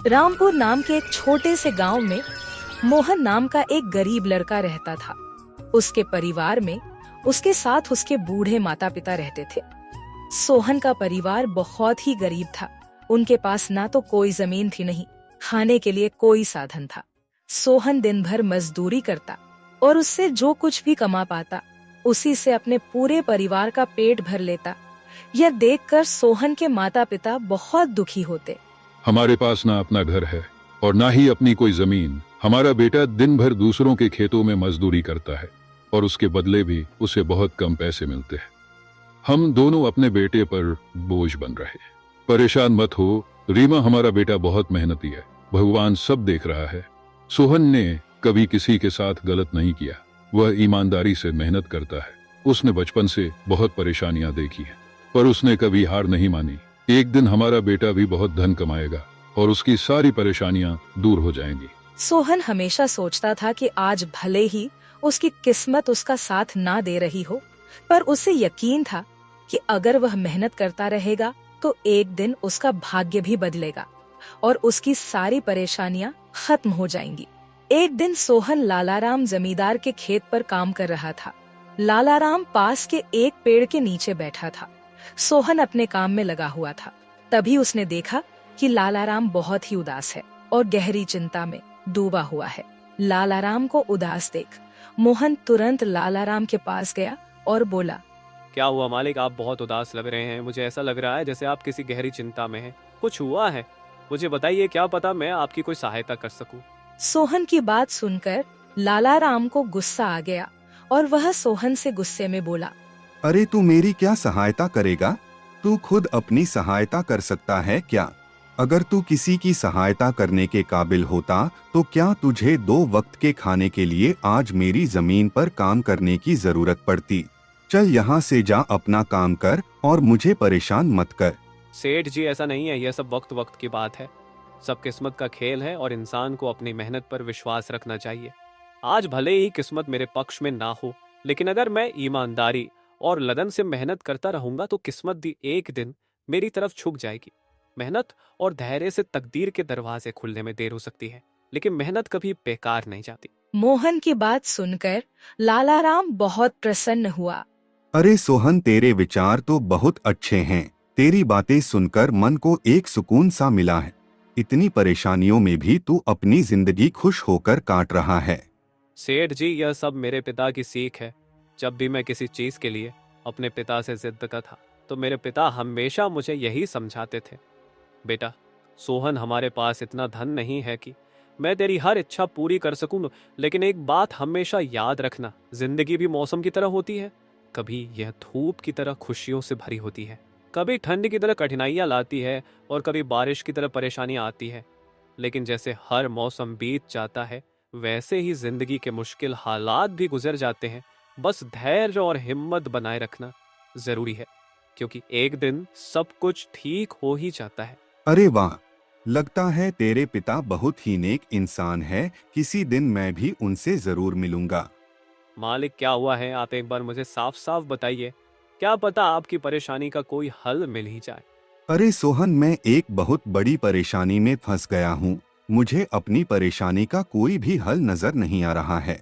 रामपुर नाम के एक छोटे से गांव में मोहन नाम का एक गरीब लड़का रहता था। उसके परिवार में उसके साथ उसके बूढ़े माता पिता रहते थे। सोहन का परिवार बहुत ही गरीब था। उनके पास ना तो कोई जमीन थी, नहीं खाने के लिए कोई साधन था। सोहन दिन भर मजदूरी करता और उससे जो कुछ भी कमा पाता उसी से अपने पूरे परिवार का पेट भर लेता। यह देखकर सोहन के माता पिता बहुत दुखी होते। हमारे पास ना अपना घर है और ना ही अपनी कोई जमीन। हमारा बेटा दिन भर दूसरों के खेतों में मजदूरी करता है और उसके बदले भी उसे बहुत कम पैसे मिलते हैं। हम दोनों अपने बेटे पर बोझ बन रहे। परेशान मत हो रीमा, हमारा बेटा बहुत मेहनती है, भगवान सब देख रहा है। सोहन ने कभी किसी के साथ गलत नहीं किया, वह ईमानदारी से मेहनत करता है। उसने बचपन से बहुत परेशानियां देखी हैं, पर उसने कभी हार नहीं मानी। एक दिन हमारा बेटा भी बहुत धन कमाएगा और उसकी सारी परेशानियां दूर हो जाएंगी। सोहन हमेशा सोचता था कि आज भले ही उसकी किस्मत उसका साथ ना दे रही हो, पर उसे यकीन था कि अगर वह मेहनत करता रहेगा तो एक दिन उसका भाग्य भी बदलेगा और उसकी सारी परेशानियां खत्म हो जाएंगी। एक दिन सोहन लालाराम जमींदार के खेत पर काम कर रहा था। लालाराम पास के एक पेड़ के नीचे बैठा था। सोहन अपने काम में लगा हुआ था। तभी उसने देखा कि लालाराम बहुत ही उदास है और गहरी चिंता में डूबा हुआ है। लालाराम को उदास देख मोहन तुरंत लालाराम के पास गया और बोला, क्या हुआ मालिक, आप बहुत उदास लग रहे हैं। मुझे ऐसा लग रहा है जैसे आप किसी गहरी चिंता में हैं। कुछ हुआ है? मुझे बताइए, क्या पता मैं आपकी कोई सहायता कर सकूं। सोहन की बात सुनकर लालाराम को गुस्सा आ गया और वह सोहन से गुस्से में बोला, अरे तू मेरी क्या सहायता करेगा? तू खुद अपनी सहायता कर सकता है क्या? अगर तू किसी की सहायता करने के काबिल होता तो क्या तुझे 2 वक्त के खाने के लिए आज मेरी जमीन पर काम करने की जरूरत पड़ती? चल यहाँ से जा, अपना काम कर और मुझे परेशान मत कर। सेठ जी, ऐसा नहीं है, यह सब वक्त वक्त की बात है। सब किस्मत का खेल है और इंसान को अपनी मेहनत पर विश्वास रखना चाहिए। आज भले ही किस्मत मेरे पक्ष में ना हो, लेकिन अगर मैं ईमानदारी और लगन से मेहनत करता रहूंगा तो किस्मत भी एक दिन मेरी तरफ झुक जाएगी। मेहनत और धैर्य से तकदीर के दरवाजे खुलने में देर हो सकती है, लेकिन मेहनत कभी बेकार नहीं जाती। मोहन की बात सुनकर लालाराम बहुत प्रसन्न हुआ। अरे सोहन, तेरे विचार तो बहुत अच्छे हैं। तेरी बातें सुनकर मन को एक सुकून सा मिला है। इतनी परेशानियों में भी तू अपनी जिंदगी खुश होकर काट रहा है। सेठ जी, यह सब मेरे पिता की सीख है। जब भी मैं किसी चीज के लिए अपने पिता से जिद करता था तो मेरे पिता हमेशा मुझे यही समझाते थे, बेटा सोहन, हमारे पास इतना धन नहीं है कि मैं तेरी हर इच्छा पूरी कर सकूं, लेकिन एक बात हमेशा याद रखना, जिंदगी भी मौसम की तरह होती है। कभी यह धूप की तरह खुशियों से भरी होती है, कभी ठंड की तरह कठिनाइयां लाती है और कभी बारिश की तरह परेशानियां आती है। लेकिन जैसे हर मौसम बीत जाता है वैसे ही जिंदगी के मुश्किल हालात भी गुजर जाते हैं। बस धैर्य और हिम्मत बनाए रखना जरूरी है, क्योंकि एक दिन सब कुछ ठीक हो ही जाता है। अरे वाह, लगता है तेरे पिता बहुत ही नेक इंसान है। किसी दिन मैं भी उनसे जरूर मिलूंगा। मालिक, क्या हुआ है? आप एक बार मुझे साफ साफ बताइए, क्या पता आपकी परेशानी का कोई हल मिल ही जाए। अरे सोहन, मैं एक बहुत बड़ी परेशानी में फंस गया हूँ। मुझे अपनी परेशानी का कोई भी हल नजर नहीं आ रहा है।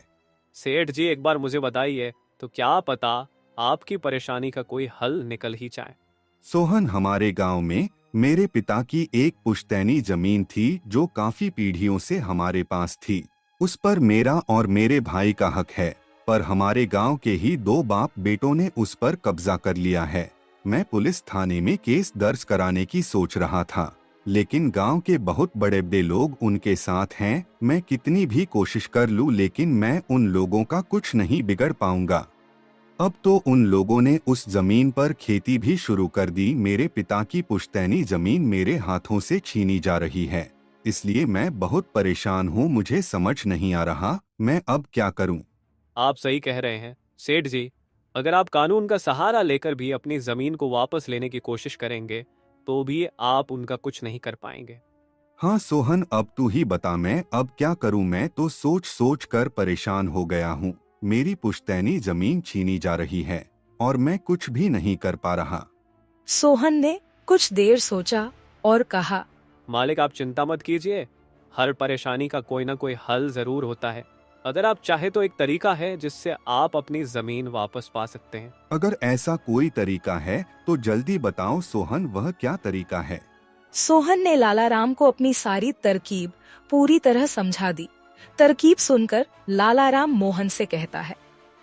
सेठ जी, एक बार मुझे बताइए तो क्या पता आपकी परेशानी का कोई हल निकल ही जाए। सोहन, हमारे गांव में मेरे पिता की एक पुश्तैनी जमीन थी जो काफी पीढ़ियों से हमारे पास थी। उस पर मेरा और मेरे भाई का हक है, पर हमारे गांव के ही 2 बाप बेटों ने उस पर कब्जा कर लिया है। मैं पुलिस थाने में केस दर्ज कराने की सोच रहा था, लेकिन गांव के बहुत बड़े बड़े लोग उनके साथ हैं। मैं कितनी भी कोशिश कर लूं, लेकिन मैं उन लोगों का कुछ नहीं बिगड़ पाऊंगा। अब तो उन लोगों ने उस जमीन पर खेती भी शुरू कर दी। मेरे पिता की पुश्तैनी जमीन मेरे हाथों से छीनी जा रही है, इसलिए मैं बहुत परेशान हूँ। मुझे समझ नहीं आ रहा मैं अब क्या करूँ। आप सही कह रहे हैं सेठ जी, अगर आप कानून का सहारा लेकर भी अपनी जमीन को वापस लेने की कोशिश करेंगे तो भी आप उनका कुछ नहीं कर पाएंगे। हाँ सोहन, अब तू ही बता, मैं अब क्या करूँ? मैं तो सोच सोच कर परेशान हो गया हूँ। मेरी पुश्तैनी जमीन छीनी जा रही है और मैं कुछ भी नहीं कर पा रहा। सोहन ने कुछ देर सोचा और कहा, मालिक आप चिंता मत कीजिए, हर परेशानी का कोई ना कोई हल जरूर होता है। अगर आप चाहे तो एक तरीका है जिससे आप अपनी जमीन वापस पा सकते हैं। अगर ऐसा कोई तरीका है तो जल्दी बताओ सोहन, वह क्या तरीका है? सोहन ने लालाराम को अपनी सारी तरकीब पूरी तरह समझा दी। तरकीब सुनकर लालाराम मोहन से कहता है,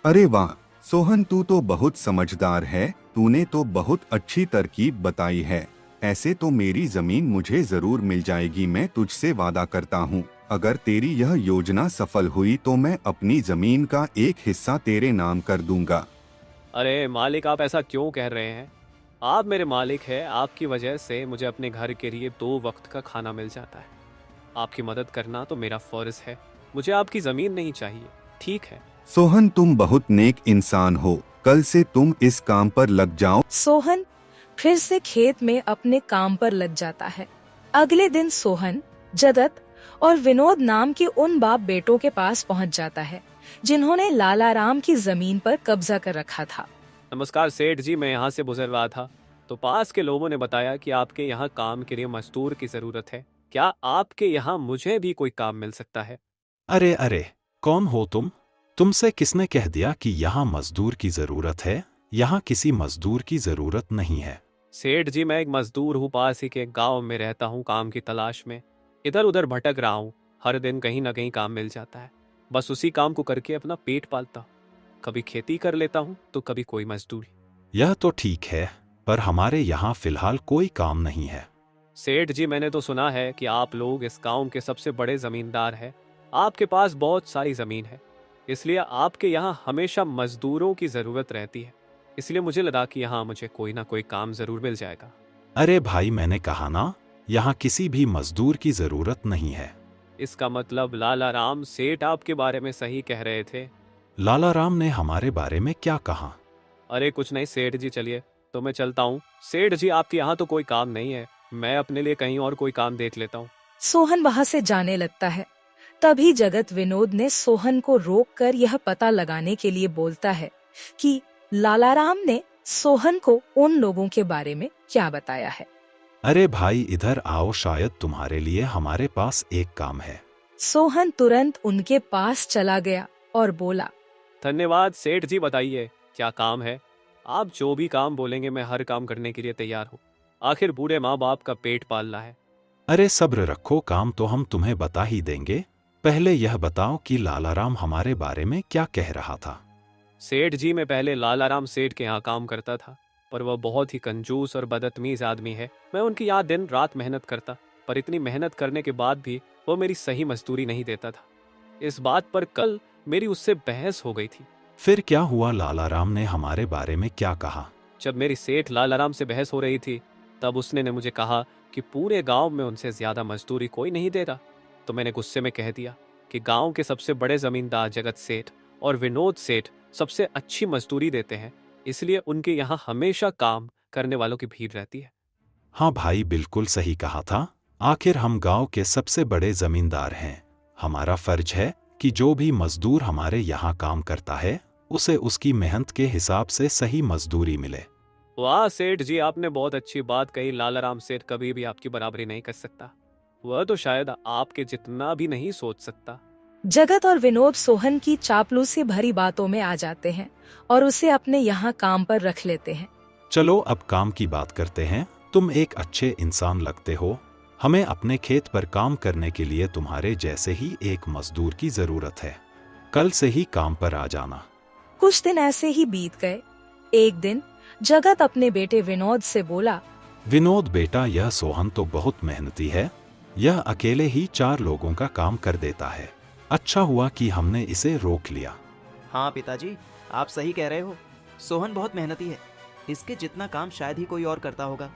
अरे वाह सोहन, तू तो बहुत समझदार है, तूने तो बहुत अच्छी तरकीब बताई है। ऐसे तो मेरी जमीन मुझे जरूर मिल जाएगी, मैं तुझसे वादा करता हूँ। अगर तेरी यह योजना सफल हुई तो मैं अपनी जमीन का एक हिस्सा तेरे नाम कर दूंगा। अरे मालिक, आप ऐसा क्यों कह रहे हैं? आप मेरे मालिक हैं, आपकी वजह से मुझे अपने घर के लिए 2 वक्त का खाना मिल जाता है। आपकी मदद करना तो मेरा फर्ज है, मुझे आपकी जमीन नहीं चाहिए, ठीक है? सोहन तुम बहुत नेक इंसान हो, कल से तुम इस काम पर लग जाओ। सोहन फिर से खेत में अपने काम पर लग जाता है। अगले दिन सोहन जगत और विनोद नाम के उन बाप बेटों के पास पहुंच जाता है जिन्होंने लालाराम की जमीन पर कब्जा कर रखा था। नमस्कार सेठ जी, मैं यहाँ से गुजर रहा था तो पास के लोगों ने बताया कि आपके यहाँ काम के लिए मजदूर की जरूरत है। क्या आपके यहाँ मुझे भी कोई काम मिल सकता है? अरे अरे, कौन हो तुम? तुमसे किसने कह दिया कि यहाँ मजदूर की जरूरत है? यहाँ किसी मजदूर की जरूरत नहीं है। सेठ जी, मैं एक मजदूर हूँ, पास ही के गांव में रहता हूँ, काम की तलाश में इधर उधर भटक रहा हूँ। हर दिन कहीं ना कहीं काम मिल जाता है, बस उसी काम को करके अपना पेट पालता हूँ। कभी खेती कर लेता हूँ तो कभी कोई मजदूरी। यह तो ठीक है, पर हमारे यहाँ फिलहाल कोई काम नहीं है। सेठ जी, मैंने तो सुना है कि आप लोग इस गांव के सबसे बड़े जमींदार हैं, आपके पास बहुत सारी जमीन है, इसलिए आपके यहाँ हमेशा मजदूरों की जरूरत रहती है। इसलिए मुझे लगा कि यहाँ मुझे कोई ना कोई काम जरूर मिल जाएगा। अरे भाई, मैंने कहा ना, यहाँ किसी भी मजदूर की जरूरत नहीं है। इसका मतलब लालाराम सेठ आपके बारे में सही कह रहे थे? लालाराम ने हमारे बारे में क्या कहा? अरे कुछ नहीं सेठ जी, चलिए तो मैं चलता हूँ। सेठ जी, आपके यहाँ तो कोई काम नहीं है, मैं अपने लिए कहीं और कोई काम देख लेता हूँ। सोहन वहाँ से जाने लगता है। तभी जगत विनोद ने सोहन को रोककर यह पता लगाने के लिए बोलता है कि लालाराम ने सोहन को उन लोगों के बारे में क्या बताया है। अरे भाई, इधर आओ, शायद तुम्हारे लिए हमारे पास एक काम है। सोहन तुरंत उनके पास चला गया और बोला, धन्यवाद सेठ जी, बताइए क्या काम है? आप जो भी काम बोलेंगे मैं हर काम करने के लिए तैयार हूँ, आखिर बूढ़े माँ बाप का पेट पालना है। अरे सब्र रखो, काम तो हम तुम्हें बता ही देंगे। पहले यह बताओ कि लालाराम हमारे बारे में क्या कह रहा था। सेठ जी, मैं पहले लालाराम सेठ के यहाँ काम करता था, पर वह बहुत ही कंजूस और बदतमीज आदमी है। मैं उनकी यहाँ दिन रात मेहनत करता, पर इतनी मेहनत करने के बाद भी वो मेरी सही मजदूरी नहीं देता था। इस बात पर कल मेरी उससे बहस हो गई थी। फिर क्या हुआ? लालाराम ने हमारे बारे में क्या कहा? जब मेरी सेठ लालाराम से बहस हो रही थी तब उसने ने मुझे कहा कि पूरे गांव में उनसे ज्यादा मजदूरी कोई नहीं दे रहा। तो मैंने गुस्से में कह दिया कि गांव के सबसे बड़े जमींदार जगत सेठ और विनोद सेठ सबसे अच्छी मजदूरी देते हैं, इसलिए उनके यहाँ हमेशा काम करने वालों की भीड़ रहती है। हाँ भाई, बिल्कुल सही कहा था। आखिर हम गांव के सबसे बड़े जमींदार हैं। हमारा फर्ज है कि जो भी मजदूर हमारे यहाँ काम करता है उसे उसकी मेहनत के हिसाब से सही मजदूरी मिले। वाह सेठ जी, आपने बहुत अच्छी बात कही। लालाराम सेठ कभी भी आपकी बराबरी नहीं कर सकता, वह तो शायद आपके जितना भी नहीं सोच सकता। जगत और विनोद सोहन की चापलूसी भरी बातों में आ जाते हैं और उसे अपने यहाँ काम पर रख लेते हैं। चलो अब काम की बात करते हैं। तुम एक अच्छे इंसान लगते हो, हमें अपने खेत पर काम करने के लिए तुम्हारे जैसे ही एक मजदूर की जरूरत है। कल से ही काम पर आ जाना। कुछ दिन ऐसे ही बीत गए। एक दिन जगत अपने बेटे विनोद से बोला, विनोद बेटा, यह सोहन तो बहुत मेहनती है, यह अकेले ही 4 लोगों का काम कर देता है। अच्छा हुआ कि हमने इसे रोक लिया। हाँ पिताजी, आप सही कह रहे हो, सोहन बहुत मेहनती है, इसके जितना काम शायद ही कोई और करता होगा।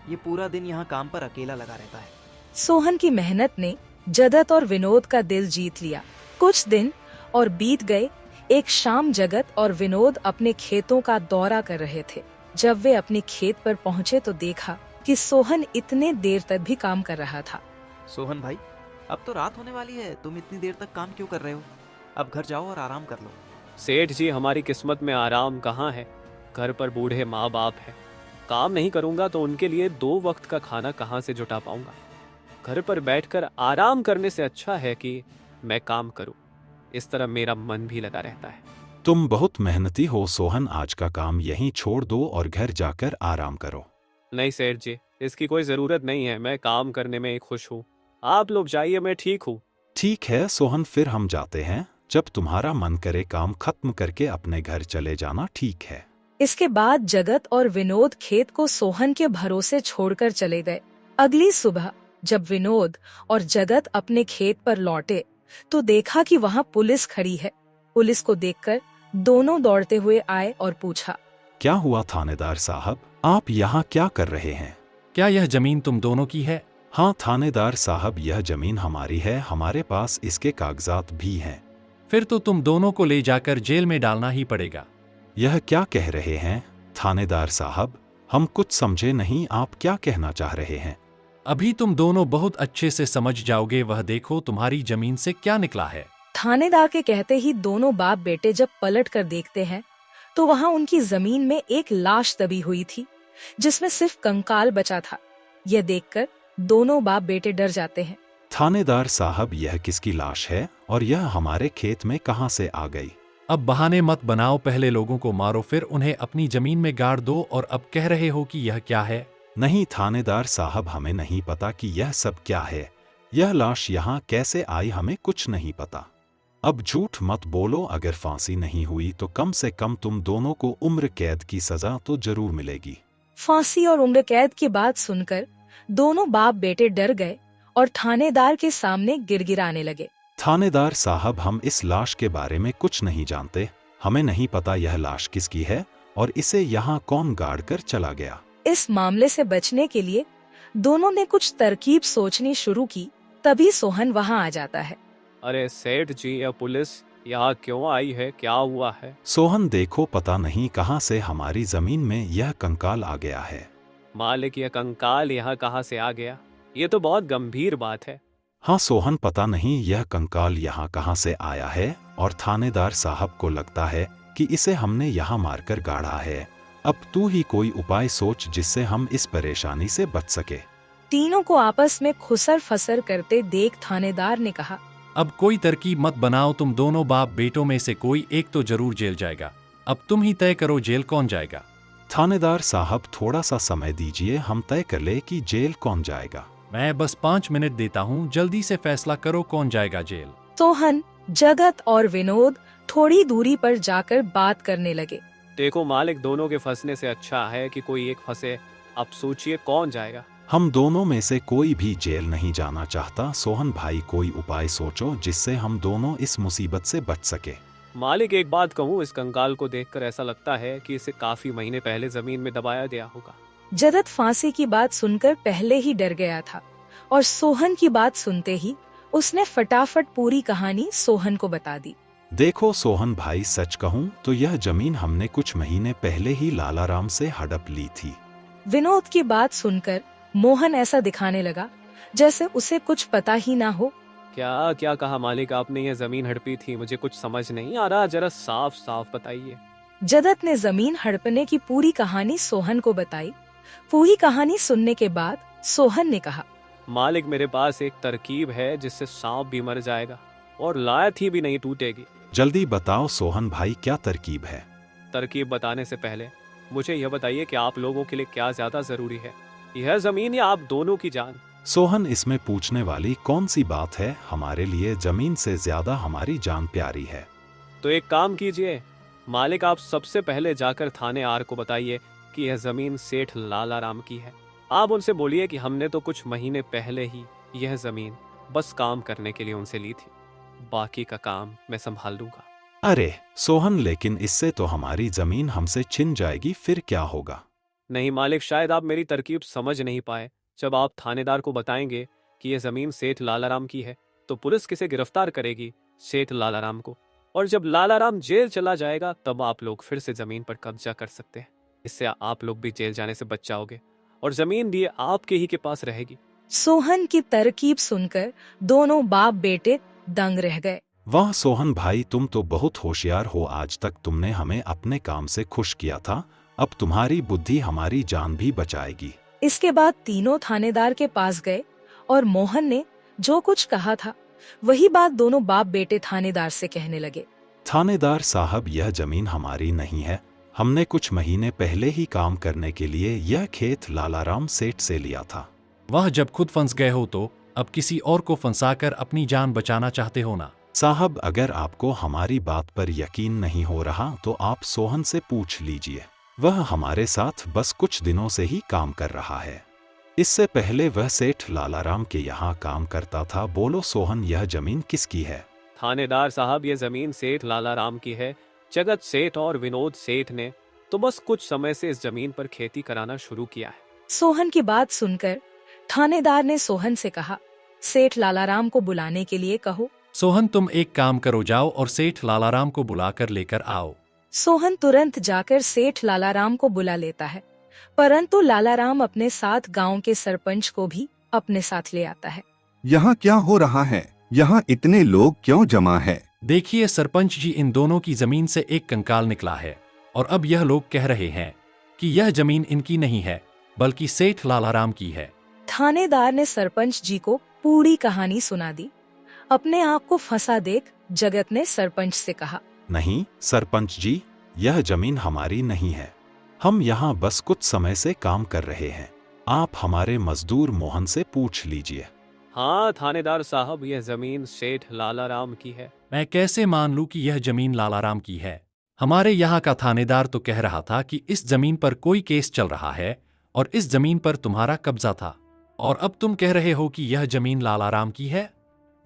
ये पूरा दिन यहाँ काम पर अकेला लगा रहता है। सोहन की मेहनत ने जगत और विनोद का दिल जीत लिया। कुछ दिन और बीत गए। एक शाम जगत और विनोद अपने खेतों का दौरा कर रहे थे। जब वे अपने खेत पर पहुँचे तो देखा कि सोहन इतने देर तक भी काम कर रहा था। सोहन भाई, अब तो रात होने वाली है, तुम इतनी देर तक काम क्यों कर रहे हो? अब घर जाओ और आराम कर लो। सेठ जी, हमारी किस्मत में आराम कहाँ है? घर पर बूढ़े माँ बाप है, काम नहीं करूंगा तो उनके लिए 2 वक्त का खाना कहाँ से जुटा पाऊंगा? घर पर बैठकर आराम करने से अच्छा है कि मैं काम करूं। इस तरह मेरा मन भी लगा रहता है। तुम बहुत मेहनती हो सोहन, आज का काम यहीं छोड़ दो और घर जाकर आराम करो। नहीं सेठ जी, इसकी कोई जरूरत नहीं है। मैं काम करने में खुश हूँ। आप लोग जाइए, मैं ठीक हूँ। ठीक है सोहन, फिर हम जाते हैं। जब तुम्हारा मन करे काम खत्म करके अपने घर चले जाना, ठीक है। इसके बाद जगत और विनोद खेत को सोहन के भरोसे छोड़कर चले गए। अगली सुबह जब विनोद और जगत अपने खेत पर लौटे तो देखा कि वहाँ पुलिस खड़ी है। पुलिस को देखकर दोनों दौड़ते हुए आए और पूछा, क्या हुआ थानेदार साहब, आप यहाँ क्या कर रहे हैं? क्या यह जमीन तुम दोनों की है? हाँ थानेदार साहब, यह जमीन हमारी है, हमारे पास इसके कागजात भी हैं। फिर तो तुम दोनों को ले जाकर जेल में डालना ही पड़ेगा। यह क्या कह रहे हैं थानेदार साहब, हम कुछ समझे नहीं, आप क्या कहना चाह रहे हैं? अभी तुम दोनों बहुत अच्छे से समझ जाओगे। वह देखो तुम्हारी जमीन से क्या निकला है। थानेदार के कहते ही दोनों बाप बेटे जब पलट कर देखते हैं तो वहाँ उनकी जमीन में एक लाश दबी हुई थी जिसमें सिर्फ कंकाल बचा था। यह देखकर दोनों बाप बेटे डर जाते हैं। थानेदार साहब, यह किसकी लाश है और यह हमारे खेत में कहाँ से आ गई? अब बहाने मत बनाओ, पहले लोगों को मारो फिर उन्हें अपनी जमीन में गाड़ दो और अब कह रहे हो कि यह क्या है? नहीं थानेदार साहब, हमें नहीं पता कि यह सब क्या है। यह लाश यहाँ कैसे आई, हमें कुछ नहीं पता। अब झूठ मत बोलो, अगर फांसी नहीं हुई तो कम से कम तुम दोनों को उम्र कैद की सजा तो जरूर मिलेगी। फांसी और उम्र कैद की बात सुनकर दोनों बाप बेटे डर गए और थानेदार के सामने गिड़गिड़ाने लगे। थानेदार साहब, हम इस लाश के बारे में कुछ नहीं जानते। हमें नहीं पता यह लाश किसकी है और इसे यहाँ कौन गाड़ कर चला गया। इस मामले से बचने के लिए दोनों ने कुछ तरकीब सोचनी शुरू की। तभी सोहन वहाँ आ जाता है। अरे सेठ जी, यह पुलिस यहाँ क्यों आई है? क्या हुआ है? सोहन देखो, पता नहीं कहाँ से हमारी जमीन में यह कंकाल आ गया है। मालिक, यह कंकाल यहाँ कहाँ से आ गया? ये तो बहुत गंभीर बात है। हाँ सोहन, पता नहीं यह कंकाल यहाँ कहाँ से आया है और थानेदार साहब को लगता है कि इसे हमने यहाँ मारकर गाड़ा है। अब तू ही कोई उपाय सोच जिससे हम इस परेशानी से बच सके। तीनों को आपस में खुसर फसर करते देख थानेदार ने कहा, अब कोई तरकीब मत बनाओ, तुम दोनों बाप बेटों में से कोई एक तो जरूर जेल जाएगा। अब तुम ही तय करो जेल कौन जाएगा। थानेदार साहब, थोड़ा सा समय दीजिए, हम तय कर ले कि जेल कौन जाएगा। मैं बस 5 मिनट देता हूँ, जल्दी से फैसला करो कौन जाएगा जेल। सोहन, जगत और विनोद थोड़ी दूरी पर जाकर बात करने लगे। देखो मालिक, दोनों के फंसने से अच्छा है कि कोई एक फंसे। अब सोचिए कौन जाएगा। हम दोनों में से कोई भी जेल नहीं जाना चाहता। सोहन भाई, कोई उपाय सोचो जिससे हम दोनों इस मुसीबत से बच सके। मालिक, एक बात कहूँ, इस कंकाल को देखकर ऐसा लगता है कि इसे काफी महीने पहले जमीन में दबाया गया होगा। जगत फांसी की बात सुनकर पहले ही डर गया था और सोहन की बात सुनते ही उसने फटाफट पूरी कहानी सोहन को बता दी। देखो सोहन भाई, सच कहूँ तो यह जमीन हमने कुछ महीने पहले ही लालाराम से हड़प ली थी। विनोद की बात सुनकर मोहन ऐसा दिखाने लगा जैसे उसे कुछ पता ही ना हो। क्या क्या कहा मालिक आपने? ये जमीन हड़पी थी, मुझे कुछ समझ नहीं आ रहा, जरा साफ साफ बताइए। जगत ने जमीन हड़पने की पूरी कहानी सोहन को बताई। पूरी कहानी सुनने के बाद सोहन ने कहा, मालिक, मेरे पास एक तरकीब है जिससे सांप भी मर जाएगा और लायत ही भी नहीं टूटेगी। जल्दी बताओ सोहन भाई, क्या तरकीब है? तरकीब बताने से पहले मुझे यह बताइए कि आप लोगों के लिए क्या ज्यादा जरूरी है, यह जमीन या आप दोनों की जान? सोहन, इसमें पूछने वाली कौन सी बात है? हमारे लिए जमीन से ज्यादा हमारी जान प्यारी है। तो एक काम कीजिए मालिक, आप सबसे पहले जाकर थाने आर को बताइए कि यह जमीन सेठ लालाराम की है। आप उनसे बोलिए कि हमने तो कुछ महीने पहले ही यह जमीन बस काम करने के लिए उनसे ली थी, बाकी का काम मैं संभाल लूंगा। अरे सोहन, लेकिन इससे तो हमारी जमीन हमसे छिन जाएगी, फिर क्या होगा? नहीं मालिक, शायद आप मेरी तरकीब समझ नहीं पाए। जब आप थानेदार को बताएंगे कि यह जमीन सेठ लालाराम की है तो पुलिस किसे गिरफ्तार करेगी? सेठ लालाराम को। और जब लालाराम जेल चला जाएगा तब आप लोग फिर से जमीन पर कब्जा कर सकते हैं। इससे आप लोग भी जेल जाने से बच जाओगे और जमीन भी आपके ही के पास रहेगी। सोहन की तरकीब सुनकर दोनों बाप बेटे दंग रह गए। वाह सोहन भाई, तुम तो बहुत होशियार हो। आज तक तुमने हमें अपने काम से खुश किया था, अब तुम्हारी बुद्धि हमारी जान भी बचाएगी। इसके बाद तीनों थानेदार के पास गए और मोहन ने जो कुछ कहा था वही बात दोनों बाप बेटे थानेदार से कहने लगे। थानेदार साहब, यह जमीन हमारी नहीं है। हमने कुछ महीने पहले ही काम करने के लिए यह खेत लालाराम सेठ से लिया था। वह जब खुद फंस गए हो तो अब किसी और को फंसाकर अपनी जान बचाना चाहते हो ना? साहब, अगर आपको हमारी बात पर यकीन नहीं हो रहा तो आप सोहन से पूछ लीजिए। वह हमारे साथ बस कुछ दिनों से ही काम कर रहा है। इससे पहले वह सेठ लालाराम के यहाँ काम करता था। बोलो सोहन, यह जमीन किसकी है? थानेदार साहब, ये जमीन सेठ लालाराम की है। जगत सेठ और विनोद सेठ ने तो बस कुछ समय से इस जमीन पर खेती कराना शुरू किया है। सोहन की बात सुनकर थानेदार ने सोहन से कहा, सेठ लालाराम को बुलाने के लिए कहो। सोहन, तुम एक काम करो, जाओ और सेठ लालाराम को बुलाकर लेकर आओ। सोहन तुरंत जाकर सेठ लालाराम को बुला लेता है, परंतु लालाराम अपने साथ गांव के सरपंच को भी अपने साथ ले आता है। यहाँ क्या हो रहा है? यहाँ इतने लोग क्यों जमा है? देखिए सरपंच जी, इन दोनों की जमीन से एक कंकाल निकला है और अब यह लोग कह रहे हैं कि यह जमीन इनकी नहीं है बल्कि सेठ लालाराम की है। थानेदार ने सरपंच जी को पूरी कहानी सुना दी। अपने आप को फंसा देख जगत ने सरपंच से कहा, नहीं सरपंच जी, यह जमीन हमारी नहीं है। हम यहाँ बस कुछ समय से काम कर रहे हैं। आप हमारे मजदूर मोहन से पूछ लीजिए। हाँ थानेदार साहब, यह जमीन सेठ लालाराम की है। मैं कैसे मान लूं कि यह जमीन लालाराम की है? हमारे यहाँ का थानेदार तो कह रहा था कि इस जमीन पर कोई केस चल रहा है और इस जमीन पर तुम्हारा कब्जा था, और अब तुम कह रहे हो कि यह जमीन लालाराम की है।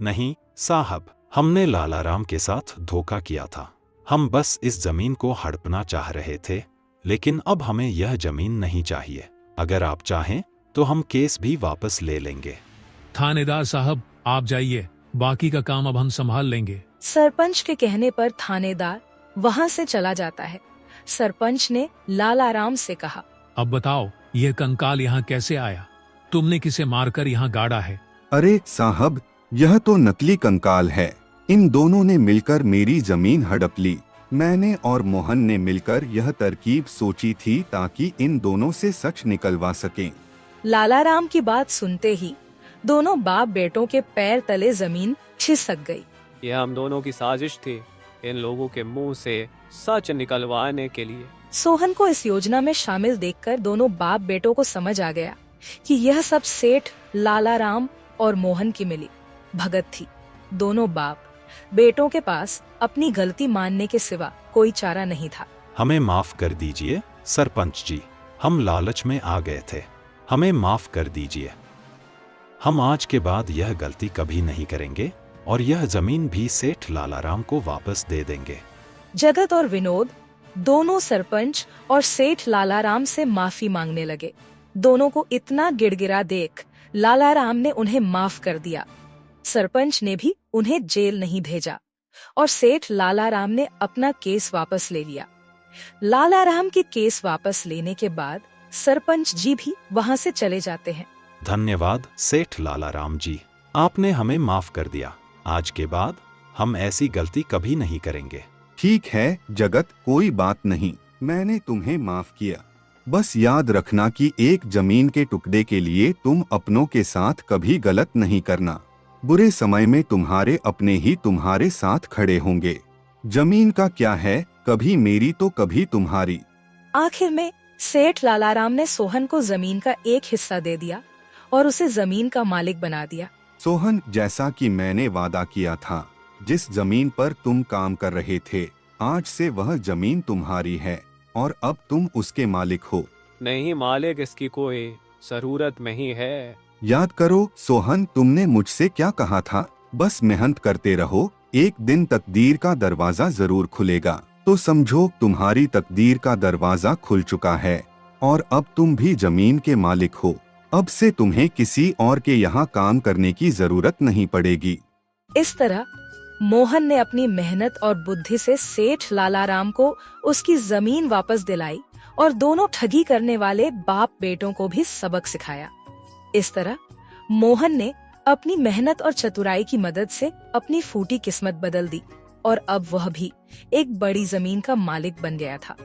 नहीं साहब, हमने लालाराम के साथ धोखा किया था। हम बस इस जमीन को हड़पना चाह रहे थे, लेकिन अब हमें यह जमीन नहीं चाहिए। अगर आप चाहें तो हम केस भी वापस ले लेंगे। थानेदार साहब, आप जाइए, बाकी का काम अब हम संभाल लेंगे। सरपंच के कहने पर थानेदार वहां से चला जाता है। सरपंच ने लालाराम से कहा, अब बताओ, यह कंकाल यहाँ कैसे आया? तुमने किसे मारकर यहाँ गाड़ा है? अरे साहब, यह तो नकली कंकाल है। इन दोनों ने मिलकर मेरी जमीन हड़प ली। मैंने और मोहन ने मिलकर यह तरकीब सोची थी ताकि इन दोनों से सच निकलवा सकें। लालाराम की बात सुनते ही दोनों बाप बेटों के पैर तले जमीन खिसक गई। यह हम दोनों की साजिश थी, इन लोगों के मुंह से सच निकलवाने के लिए। सोहन को इस योजना में शामिल देखकर दोनों बाप बेटों को समझ आ गया कि यह सब सेठ लालाराम और मोहन की मिली भगत थी। दोनों बाप बेटों के पास अपनी गलती मानने के सिवा कोई चारा नहीं था। हमें माफ कर दीजिए सरपंच जी, हम लालच में आ गए थे। हमें माफ कर दीजिए। हम आज के बाद यह गलती कभी नहीं करेंगे और यह जमीन भी सेठ लालाराम को वापस दे देंगे। जगत और विनोद दोनों सरपंच और सेठ लालाराम से माफी मांगने लगे। दोनों को इतना गिड़गिड़ा देख लालाराम ने उन्हें माफ कर दिया। सरपंच ने भी उन्हें जेल नहीं भेजा और सेठ लालाराम ने अपना केस वापस ले लिया। लालाराम के केस वापस लेने के बाद सरपंच जी भी वहां से चले जाते हैं। धन्यवाद सेठ लालाराम जी, आपने हमें माफ कर दिया। आज के बाद हम ऐसी गलती कभी नहीं करेंगे। ठीक है जगत, कोई बात नहीं, मैंने तुम्हें माफ किया। बस याद रखना कि एक जमीन के टुकड़े के लिए तुम अपनों के साथ कभी गलत नहीं करना। बुरे समय में तुम्हारे अपने ही तुम्हारे साथ खड़े होंगे। जमीन का क्या है, कभी मेरी तो कभी तुम्हारी। आखिर में सेठ लालाराम ने सोहन को जमीन का एक हिस्सा दे दिया और उसे जमीन का मालिक बना दिया। सोहन, जैसा कि मैंने वादा किया था, जिस जमीन पर तुम काम कर रहे थे, आज से वह जमीन तुम्हारी है और अब तुम उसके मालिक हो। नहीं मालिक, इसकी कोई जरूरत नहीं है। याद करो सोहन, तुमने मुझसे क्या कहा था? बस मेहनत करते रहो, एक दिन तकदीर का दरवाजा जरूर खुलेगा। तो समझो तुम्हारी तकदीर का दरवाजा खुल चुका है और अब तुम भी जमीन के मालिक हो। अब से तुम्हें किसी और के यहाँ काम करने की जरूरत नहीं पड़ेगी। इस तरह मोहन ने अपनी मेहनत और बुद्धि से सेठ लालाराम को उसकी जमीन वापस दिलाई और दोनों ठगी करने वाले बाप बेटों को भी सबक सिखाया। इस तरह मोहन ने अपनी मेहनत और चतुराई की मदद से अपनी फूटी किस्मत बदल दी और अब वह भी एक बड़ी जमीन का मालिक बन गया था।